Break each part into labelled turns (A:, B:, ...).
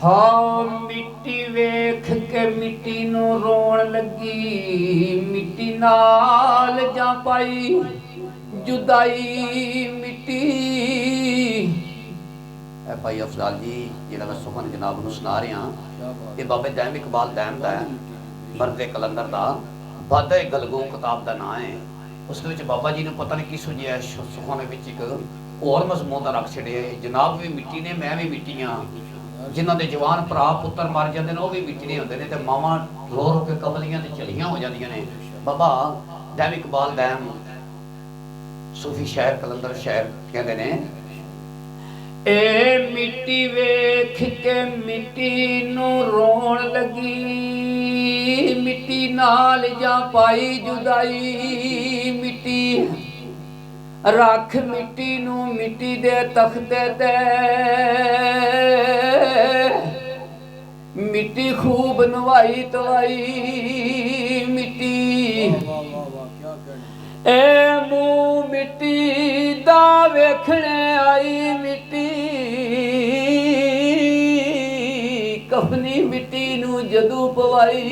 A: हाँ मिट्टी वेख के मिट्टी नू रोण लगी, मिट्टी नाल जा पाई जुदाई मिट्टी। भाई अफजाल जी जिहड़ा मैं सुखन जनाब नू सुना रहा ये बाबे दैम इकबाल दैम दा मर्दे कलंदर दा वादे गलगू किताब का नाम है। उस बाबा जी ने पता नहीं की सुझिया सुखाने एक होर मजमून का रख छड़े। जनाब भी मिट्टी ने मैं भी मिट्टी हाँ, जिन्हों के जवान भरा पुत्र मर जाते हैं वह भी मिट्टी होंगे ने, तो मावां रो रो के कमलियां ते झलियां हो जांदियां ने। बाबा दैम इकबाल दैम सूफी शायर कलंदर शायर कहते ने, ए मिट्टी वेख के मिट्टी नू रोण लगी, मिट्टी नाल जा पाई जुदाई मिट्टी। रख मिट्टी नू मिट्टी दे तख्ते ते, मिट्टी खूब नवाई तवाई मिट्टी। ए मुंह मिट्टी दा वेखने आई मिट्टी, कफनी मिट्टी नू जदू पवाई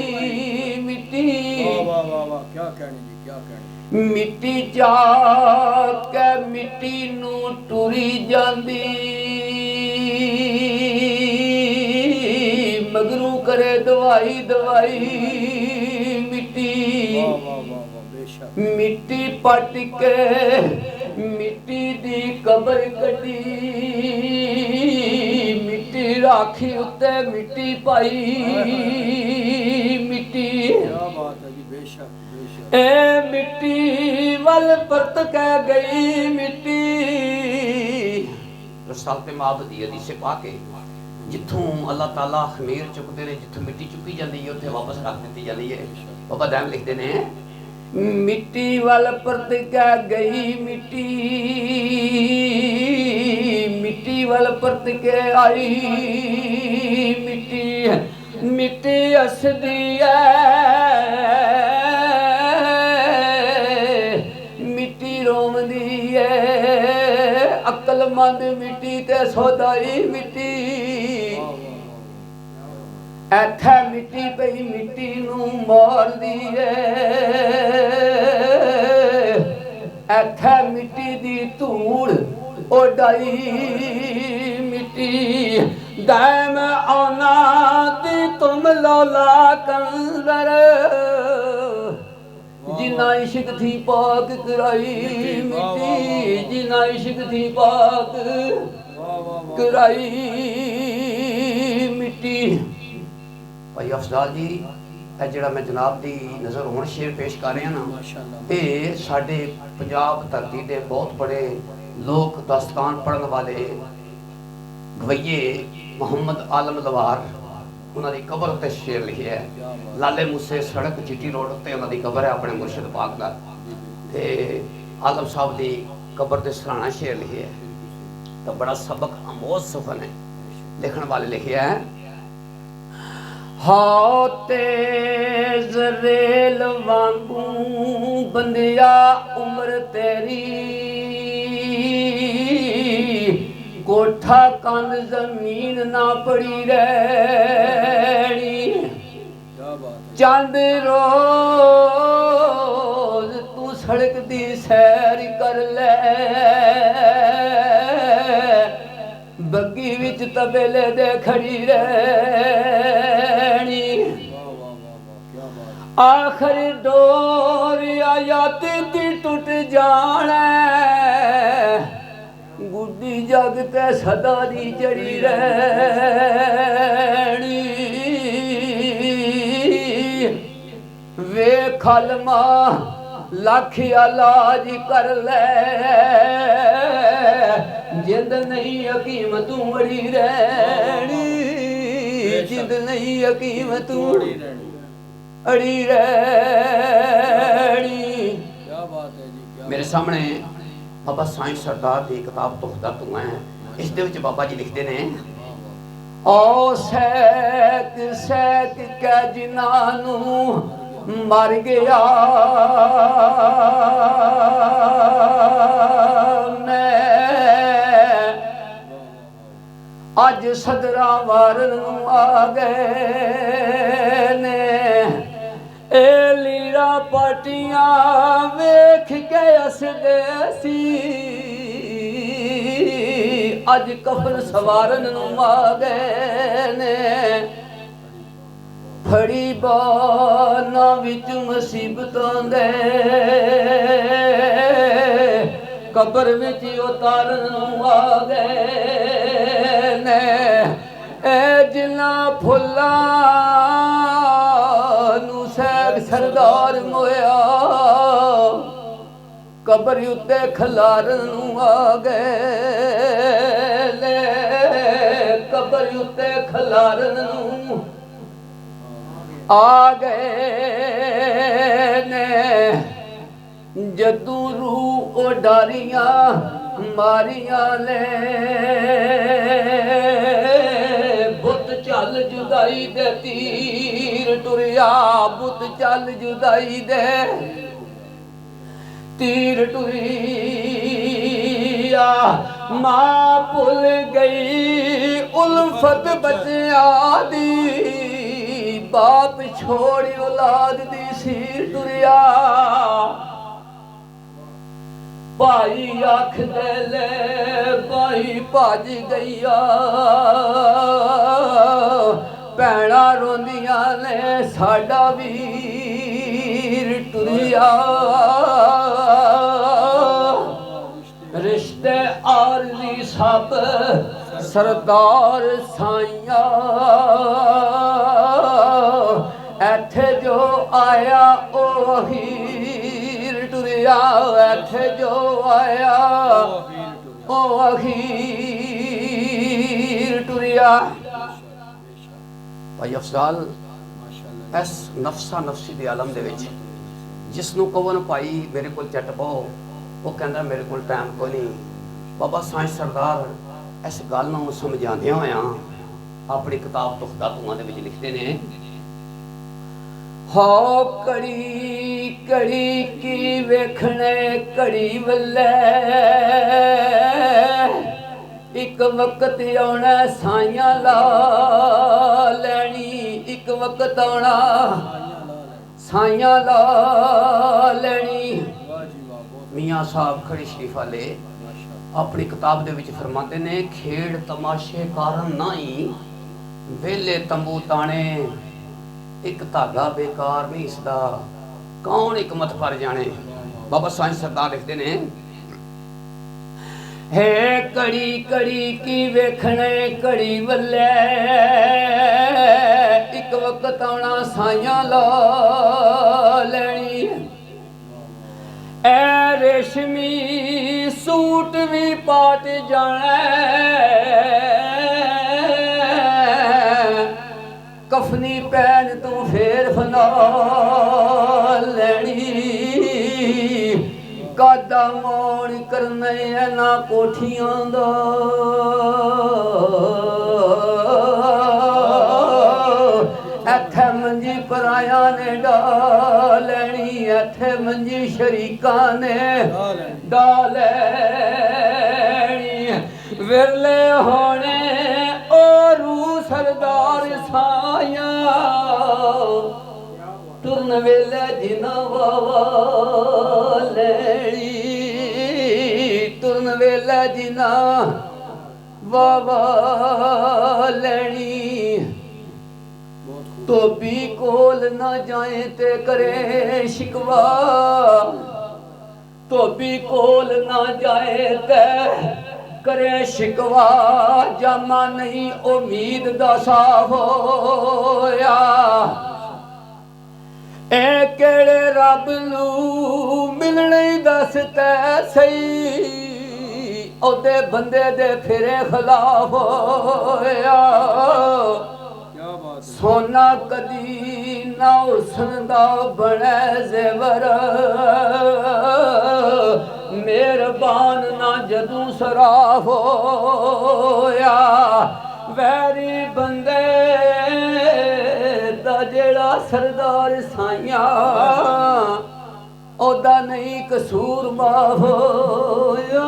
A: मिट्टी। क्या कहनी जी, क्या कहनी। मिट्टी चाक के मिट्टी नू टुरी जांदी, मगरू करे दवाई दवाई मिट्टी। मिट्टी पट के मिट्टी दी कबर कटी, मिट्टी राखी उत्ते मिट्टी पाई मिट्टी। ए मिट्टी वल परत कह गई मिट्टी। रसालते माबदी हदीस पाक है जिथों अल्लाह ताला खमीर चुकते हैं, जिथों मिट्टी चुकी जाती है उत्थे वापस रख दी जाती है। बाबा दैम लिखते हैं, मिट्टी वल परत कह गई मिट्टी, मिट्टी वल परत के आई मिट्टी। मिट्टी हसदी है मिट्टी रोमदी है, अक्लमंद मिट्टी ते सौदाई मिट्टी। ऐथे मिट्टी पई मिट्टी नू मार दी है, ऐथे मिट्टी दी धूड़ उडाई मिट्टी। दैम आना दी तुम लौला कंदर, जिना इश्क थी पाक कराई मिट्टी, जिना इश्क थी पाक कराई मिट्टी। भाई अफजाल जी जिहड़ा मैं जनाब दी नज़र हुण शेर पेश कर रहा ना, ये साडे पंजाब धरती दे बहुत बड़े लोक दास्तान पढ़न वाले गवैये मोहम्मद आलम लवार उन्होंने कबर उत्ते शेर लिखे है। लाले मूसे सड़क चिट्टी रोड उत्ते उन्होंने कबर है अपने मुर्शिद पाक का, ते आलम साहब की कबर के सराहना शेर लिखे है। तो बड़ा सबक अमोज सुखन है। लिखण वाले लिखे है, हाँ तेज रेल वांगू बंदिया उम्र तेरी, कोठा कंध जमीन ना पड़ी रहनी। चंद रोज तू सड़क दी सैर कर ले, बग्गी विच तबेले दे खड़ी रहनी। आखिर डोर आयात दी टूट जाना, गुड्डी जग ते सदा दी जड़ी रहनी। वे खलमा लख इलाज कर ले, जिंद नहीं हकीम तू मड़ी रहनी, जिंद नहीं हकीम तू अड़ी रहनी। क्या बात है जी, क्या मेरे सामने बाबा साईं सरदार की किताब तुखदा तू है। इस दे विच बाबा जी लिखते ने, ओ सैक सैक के जिन्हां मर गया मैं, ਅੱਜ ਸਦਰਾਂ ਵਾਰਨ ਨੂੰ ਆ ਗਏ ਨੇ ਇਹ ਲੀੜਾ ਪਾਟੀਆਂ ਵੇਖ ਕੇ ਹੱਸਦੇ ਸੀ ਅੱਜ ਕਫਨ ਸਵਾਰਨ ਨੂੰ ਆ ਗਏ ਨੇ ਫੜੀ ਬਾਨਾਂ ਵਿੱਚ ਮੁਸੀਬਤਾਂ ਦੇ ਕਬਰ ਵਿੱਚ ਉਤਾਰਨ ਨੂੰ ਆ ਗਏ ਨੇ ਇਹ ਜਿਨ੍ਹਾਂ ਫੁੱਲਾਂ ਨੂੰ ਸੈਗ ਸਰਦਾਰ ਮੋਇਆ ਕਬਰ ਉੱਤੇ ਖਲਾਰਨ ਨੂੰ ਆ ਗਏ ਨੇ ਕਬਰ ਉੱਤੇ ਖਲਾਰਨ ਨੂੰ ਆ ਗਏ ਨੇ ਜਦੋਂ ਰੂਹ ਉਡਾਰੀਆਂ ਮਾਰੀਆਂ ਨੇ ਬੁੱਤ ਚੱਲ ਜੁਦਾਈ ਦੇ ਤੀਰ ਟੁਰਿਆ ਬੁੱਤ ਚੱਲ ਜੁਦਾਈ ਦੇ ਤੀਰ ਟੁਰਿਆ ਮਾਂ ਭੁੱਲ ਗਈ ਉਲਫਤ ਬੱਚਿਆਂ ਦੀ ਬਾਪ ਛੋੜੀ ਔਲਾਦ ਦੀ ਸੀਰ ਟੁਰਿਆ ਭਾਈ ਆਖਦੇ ਲੈ ਭਾਈ ਭੱਜ ਗਈਆ ਭੈਣਾਂ ਰੋਂਦੀਆਂ ਨੇ ਸਾਡਾ ਵੀਰ ਟੁਰਿਆ ਰਿਸ਼ਤੇ ਆਰਜ਼ੀ ਸਭ ਸਰਦਾਰ ਸਾਈਆਂ ਇੱਥੇ ਜੋ ਆਇਆ ਉਹ ਹੀਰ ਟੁਰਿਆ ਇੱਥੇ ਜੋ ਆਇਆ ਉਹ ਹੀਰ ਟੁਰਿਆ ਭਾਈ ਅਫਜ਼ਾਲ ਇਸ ਨਫਸਾ ਨਫਸੀ ਦੇ ਆਲਮ ਦੇ ਵਿੱਚ ਜਿਸ ਨੂੰ ਕਹੋ ਨਾ ਭਾਈ ਮੇਰੇ ਕੋਲ ਚੱਟ ਪਾਓ ਉਹ ਕਹਿੰਦਾ ਮੇਰੇ ਕੋਲ ਟਾਈਮ ਕੋਈ ਨਹੀਂ ਬਾਬਾ ਸਾਈਂ ਸਰਦਾਰ ਇਸ ਗੱਲ ਨੂੰ ਸਮਝਾਉਂਦਿਆਂ ਹੋਇਆਂ ਆਪਣੀ ਕਿਤਾਬ ਤੁਖਦਾ ਧੂਆਂ ਦੇ ਵਿੱਚ ਲਿਖਦੇ ਨੇ ਹੋ ਕੜੀ ਕੜੀ ਕੀ ਵੇਖਣੇ ਕੜੀ ਵੱਲੇ ਇੱਕ ਵਕਤ ਆਉਣਾ ਸਾਈਆਂ ਲਾ ਲੈਣੀ ਇੱਕ ਵਕਤ ਆਉਣਾ ਸਾਈਆਂ ਲਾ ਲੈਣੀ ਮੀਆਂ ਸਾਹਿਬ ਖੜੀ ਸ਼ਰੀਫ ਵਾਲੇ ਆਪਣੀ ਕਿਤਾਬ ਦੇ ਵਿੱਚ ਫਰਮਾਉਂਦੇ ਨੇ ਖੇਡ ਤਮਾਸ਼ੇ ਕਾਰਨ ਨਹੀਂ ਵੇਲੇ ਤੰਬੂ ਤਾਣੇ ਇੱਕ ਧਾਗਾ ਬੇਕਾਰ ਨਹੀਂ ਇਸਦਾ ਕੌਣ ਹਕਮਤ ਪਰ ਜਾਣੇ ਬਾਬਾ ਸਾਈਂ ਸਰਦਾਰ ਲਿਖਦੇ ਨੇ ਹੈ ਕੜੀ ਕੜੀ ਕੀ ਵੇਖਣੇ ਕੜੀ ਵੱਲੇ ਇੱਕ ਵਕਤ ਆਉਣਾ ਸਾਈਆਂ ਲਾ ਲੈਣੀ ਐ ਰੇਸ਼ਮੀ ਸੂਟ ਵੀ ਪਾਟ ਜਾਣਾ ਕਫਨੀ ਪੈਨ ਤੂੰ ਫੇਰ ਫਨਾ ਲੈਣੀ ਕਾਦਾ ਮੋੜ ਕਰਨੇ ਨਾ ਕੋਠੀਆਂ ਦਾ ਇੱਥੇ ਮੰਜੀ ਪਰਾਇਆ ਨੇ ਡਾ ਲੈਣੀ ਇੱਥੇ ਮੰਜੀ ਸ਼ਰੀਕਾਂ ਨੇ ਡਾ ਲੈਣੀ ਵਿਰਲੇ ਹੋਣੇ ਓ ਰੂ ਸਰਦਾਰ ਸਾਇਆ ਤੁਰਨ ਵੇਲੇ ਜਿਨਾ ਵਾਵਾ ਲੈਣੀ ਤੁਰਨ ਵੇਲੇ ਜਿਨਾ ਵਾਵਾ ਲੈਣੀ ਧੋਬੀ ਕੋਲ ਨਾ ਜਾਏ ਤੇ ਕਰੇ ਸ਼ਿਕਵਾ ਧੋਬੀ ਕੋਲ ਨਾ ਜਾਏ ਤੇ ਕਰੇ ਸ਼ਿਕਵਾ ਜਾਮਾ ਨਹੀਂ ਉਮੀਦ ਦਾ ਸਾਫ ਹੋਇਆ ਇਹ ਕਿਹੜੇ ਰੱਬ ਨੂੰ ਮਿਲਣੇ ਦੱਸਦਾ ਸਹੀ ਉਹਦੇ ਬੰਦੇ ਦੇ ਫਿਰੇ ਖਿਲਾਫ ਹੋਇਆ ਸੋਨਾ ਕਦੀ ਨਾ ਹੁਸਨ ਦਾ ਬਣੇ ਜ਼ੇਵਰ ਮਿਹਰਬਾਨ ਨਾ ਜਦੋਂ ਸਰਾਫ ਹੋਇਆ ਵੈਰੀ ਬੰਦੇ ਦਾ ਜਿਹੜਾ ਸਰਦਾਰ ਸਾਈਆਂ ਉਹਦਾ ਨਹੀਂ ਕਸੂਰ ਮਾਫ ਹੋਇਆ